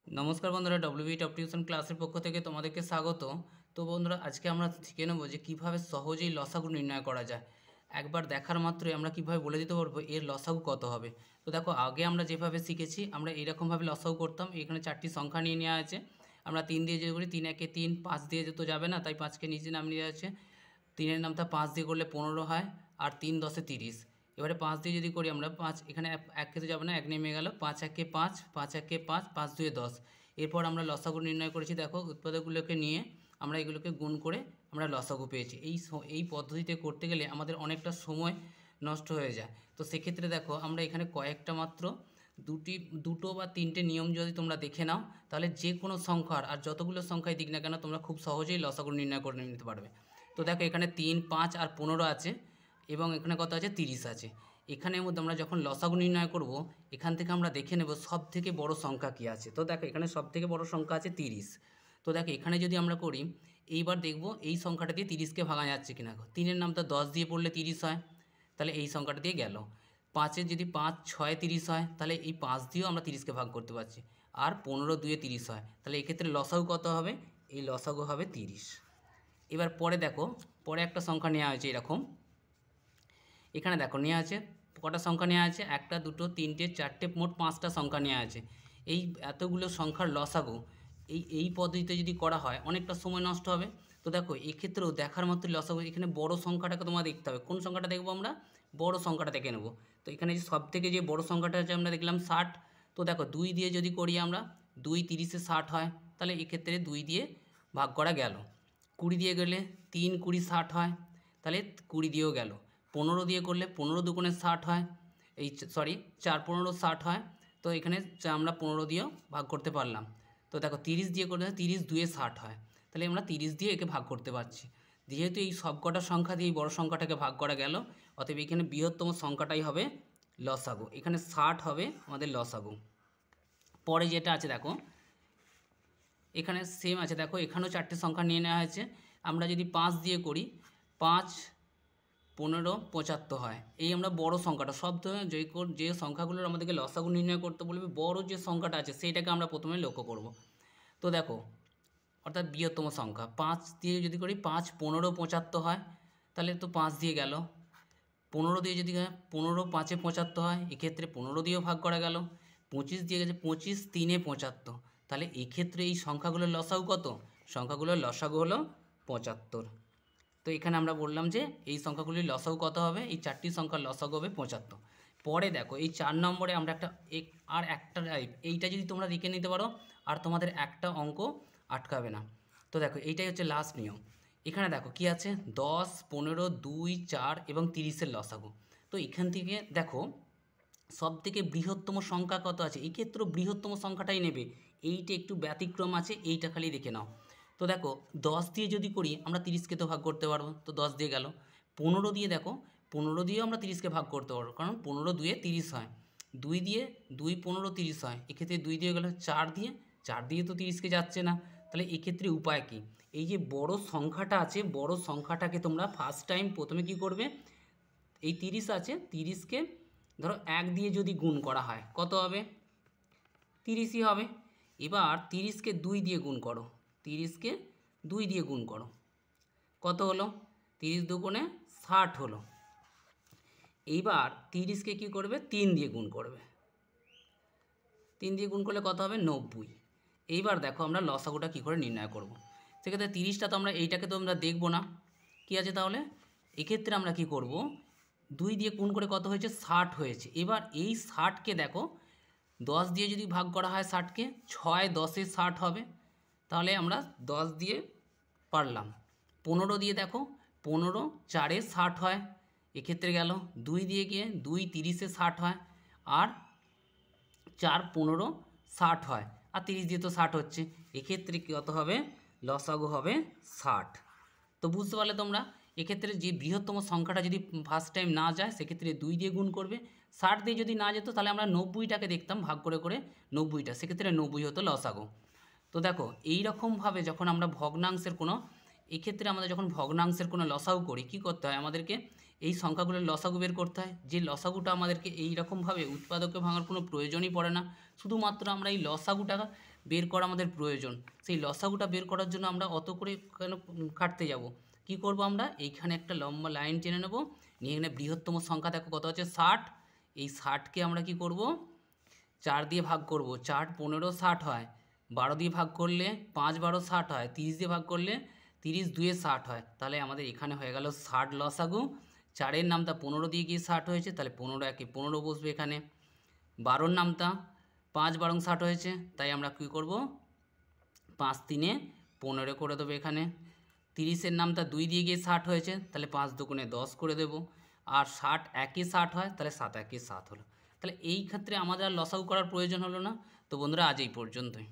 नमस्कार बंधुरा डब्ल्यूबी टप टिউশন ক্লাসের পক্ষ থেকে তোমাদেরকে স্বাগত। তো বন্ধুরা আজকে আমরা শিখে নেব যে কীভাবে সহজেই লসাগু নির্ণয় করা যায়। একবার দেখার মাত্রই আমরা কীভাবে বলে দিতে পারবো এর লসাগু কত হবে। তো দেখো আগে আমরা যেভাবে শিখেছি আমরা এইরকমভাবে লসাগু করতাম। এখানে চারটি সংখ্যা নিয়ে নেওয়া আছে। আমরা 3 দিয়ে যদি করি 3 একে 3, 5 দিয়ে তো যাবে না, তাই 5কে নিচে নামিয়ে দেওয়া আছে। 3-এর নামটা 5 দিয়ে করলে 15 হয়, আর 3 10-এ 30। এবারে 5 দিয়ে যদি করি আমরা 5, এখানে 1 খেতে যাবে না, 1 নেমে গেল। 5 একে 5, 5 একে 5, 5 2-এ 10। এরপর আমরা লসাগু নির্ণয় করেছি। দেখো উৎপাদকগুলোকে নিয়ে আমরা এগুলোকে গুণ করে আমরা লসাগু পেয়েছি। এই পদ্ধতিতে করতে গেলে আমাদের অনেকটা সময় নষ্ট হয়ে যায়। তো সেক্ষেত্রে দেখো আমরা এখানে কয়েকটা মাত্র দুটো বা তিনটে নিয়ম যদি তোমরা দেখে নাও, তাহলে যে কোনো সংখ্যার আর যতগুলো সংখ্যায় দিক না কেন তোমরা খুব সহজেই লসাগু নির্ণয় করে নিতে পারবে। তো দেখো এখানে 3, 5 আর 15 আছে, এবং এখানে কত আছে 30 আছে। এখানের মধ্যে আমরা যখন লসাগু নির্ণয় করব, এখান থেকে আমরা দেখে নেব সব থেকে বড় সংখ্যা কী আছে। তো দেখো এখানে সব থেকে বড় সংখ্যা আছে 30। তো দেখো এখানে যদি আমরা করি, এইবার দেখব এই সংখ্যাটা দিয়ে 30কে ভাঙা যাচ্ছে কিনা। 3-এর নামটা 10 দিয়ে পড়লে 30 হয়, তাহলে এই সংখ্যাটা দিয়ে গেল। 5-এর যদি 5 6 30 হয়, তাহলে এই 5 দিয়েও আমরা 30কে ভাগ করতে পারছি। আর 15 2-এ 30 হয়, তাহলে এক্ষেত্রে লসাগু কত হবে? এই লসাগু হবে 30। এবার পরে দেখো, পরে একটা সংখ্যা নেওয়া হয়েছে এরকম। এখানে দেখো নেওয়া আছে কটা সংখ্যা নেওয়া আছে, 1 2 3 4, মোট 5টা সংখ্যা নেওয়া আছে। এই এতগুলো সংখ্যার লসাগু এই পদ্ধতিতে যদি করা হয় অনেকটা সময় নষ্ট হবে। তো দেখো এক্ষেত্রেও দেখার মাত্র লসাগু, এখানে বড় সংখ্যাটাকে তোমার দেখতে হবে। কোন সংখ্যাটা দেখবো আমরা? বড় সংখ্যাটা দেখে নেব। তো এখানে যে সব থেকে যে বড় সংখ্যাটা আছে আমরা দেখলাম 60। তো দেখো 2 দিয়ে যদি করি আমরা, 2 30-এ 60 হয়, তাহলে এক্ষেত্রে 2 দিয়ে ভাগ করা গেল। 20 দিয়ে গেলে 3 20 60 হয়, তাহলে 20 দিয়েও গেল। 15 দিয়ে করলে 15 দুগুণে 60 হয়, 4 15 60 হয়। তো এখানে আমরা 15 দিয়েও ভাগ করতে পারলাম। তো দেখো 30 দিয়ে করলে 30 2-এ 60 হয়, তাহলে আমরা 30 দিয়ে একে ভাগ করতে পারছি। যেহেতু এই সব কটা সংখ্যা দিয়ে এই বড় সংখ্যাটাকে ভাগ করা গেল, অতএব এখানে বৃহত্তম সংখ্যাটাই হবে লসাগু। এখানে 60 হবে আমাদের লসাগু। পরে যেটা আছে দেখো, এখানে সেম আছে। দেখো এখানেও 4টে সংখ্যা নিয়ে নেওয়া হয়েছে। আমরা যদি 5 দিয়ে করি, 5 15 75 হয়। এই আমরা বড় সংখ্যাটা, সব ধরনের যে সংখ্যাগুলোর আমাদেরকে লসাগু নির্ণয় করতে বলবে, বড় যে সংখ্যাটা আছে সেইটাকে আমরা প্রথমে লক্ষ্য করব। তো দেখো অর্থাৎ বৃহত্তম সংখ্যা 5 দিয়ে যদি করি, 5 15 75 হয়, তাহলে তো 5 দিয়ে গেল। 15 দিয়ে যদি 15 5-এ 75 হয়, এক্ষেত্রে 15 দিয়েও ভাগ করা গেল। 25 দিয়ে গেছে, 25 3-এ 75, তাহলে এক্ষেত্রে এই সংখ্যাগুলোর লসাগু কত? সংখ্যাগুলোর লসাগু হলো 75। তো এখানে আমরা বললাম যে এই সংখ্যাগুলির লসাগু কত হবে? এই 4টি সংখ্যার লসাগু হবে 75। পরে দেখো এই 4 নম্বরে আমরা একটা টাইপ, এইটা যদি তোমরা দেখে নিতে পারো আর তোমাদের একটা অঙ্ক আটকাবে না। তো দেখো এইটাই হচ্ছে লাস্ট নিয়ম। এখানে দেখো কি আছে, 10 15 2 4 এবং 30-এর লসাগু। তো এখান থেকে দেখো সবথেকে বৃহত্তম সংখ্যা কত আছে, এই ক্ষেত্রে বৃহত্তম সংখ্যাটাই নেবে। এইটা একটু ব্যতিক্রম আছে, এইটা খালি দেখে নাও। তো দেখো 10 দিয়ে যদি করি আমরা 30কে তো ভাগ করতে পারবো, তো 10 দিয়ে গেল। 15 দিয়ে দেখো, 15 দিয়েও আমরা 30কে ভাগ করতে পারবো, কারণ 15 2-এ 30 হয়। 2 দিয়ে 2 15 30 হয়, এক্ষেত্রে 2 দিয়ে গেল। 4 দিয়ে তো 30কে যাচ্ছে না, তাহলে এক্ষেত্রে উপায় কী? এই যে বড় সংখ্যাটা আছে, বড় সংখ্যাটাকে তোমরা ফার্স্ট টাইম প্রথমে কি করবে, এই 30 আছে, 30কে ধরো 1 দিয়ে যদি গুণ করা হয় কত হবে? 30ই হবে। এবার 30কে 2 দিয়ে গুণ করো, 30কে 2 দিয়ে গুণ করো, কত হলো? 30 দুগুণে 60 হলো। এইবার 30কে কী করবে? 3 দিয়ে গুণ করবে, 3 দিয়ে গুণ করলে কত হবে? 90। এইবার দেখো আমরা লসাগুটা কী করে নির্ণয় করব। সেক্ষেত্রে 30টা তো আমরা এইটাকে তো আমরা দেখবো না, কী আছে তাহলে? এক্ষেত্রে আমরা কি করব, 2 দিয়ে গুণ করে কত হয়েছে? 60 হয়েছে। এবার এই 60কে দেখো 10 দিয়ে যদি ভাগ করা হয়, 60কে 6 10-এ 60 হবে, তাহলে আমরা 10 দিয়ে পারলাম। 15 দিয়ে দেখো, 15 4-এ 60 হয়, এক্ষেত্রে গেল। 2 দিয়ে গিয়ে 2 30-এ 60 হয়, আর 4 15 60 হয়, আর 30 দিয়ে তো 60 হচ্ছে, এক্ষেত্রে কত হবে? লসাগু হবে 60। তো বুঝতে পারলে তোমরা? এক্ষেত্রে যে বৃহত্তম সংখ্যাটা যদি ফার্স্ট টাইম না যায়, সেক্ষেত্রে 2 দিয়ে গুণ করবে। 60 দিয়ে যদি না যেত, তাহলে আমরা 90টাকে দেখতাম ভাগ করে করে 90টা, সেক্ষেত্রে 90 হতো লসাগু। তো দেখো এই রকমভাবে যখন আমরা ভগ্নাংশের কোনো, এক্ষেত্রে আমাদের যখন ভগ্নাংশের কোনো লসাগু করি, কী করতে হয়? আমাদেরকে এই সংখ্যাগুলোর লসাগু বের করতে হয়। যে লসাগুটা আমাদেরকে এই রকমভাবে উৎপাদকে ভাঙার কোনো প্রয়োজনই পড়ে না, শুধুমাত্র আমরা এই লসাগুটা বের করা আমাদের প্রয়োজন। সেই লসাগুটা বের করার জন্য আমরা অত করে কেন কাটতে যাব? কি করব আমরা? এইখানে একটা লম্বা লাইন টেনে নেব, নিয়ে এখানে বৃহত্তম সংখ্যা দেখো কত আছে 60। এই 60কে আমরা কি করব? 4 দিয়ে ভাগ করব। 4 15 60 হয়, 12 দিয়ে ভাগ করলে 5 12 60 হয়, 30 দিয়ে ভাগ করলে 30 2 60 হয়। তাহলে আমাদের এখানে হয়ে গেল 60 লসাগু। 4-এর নামতা 15 দিয়ে গিয়ে 60 হয়েছে, তাহলে 15 একে 15 বসবে এখানে। 12-র নামতা 5 12 60 হয়েছে, তাই আমরা কী করব? 5 3-এ 15 করে দেবো এখানে। 30-এর নামতা 2 দিয়ে গিয়ে 60 হয়েছে, তাহলে 5 2 10 করে দেবো। আর 60 একে 60 হয়, তাহলে 7 একে 7 হলো। তাহলে এই ক্ষেত্রে আমাদের আর লসাগু করার প্রয়োজন হলো না। তো বন্ধুরা, আজ এই পর্যন্তই।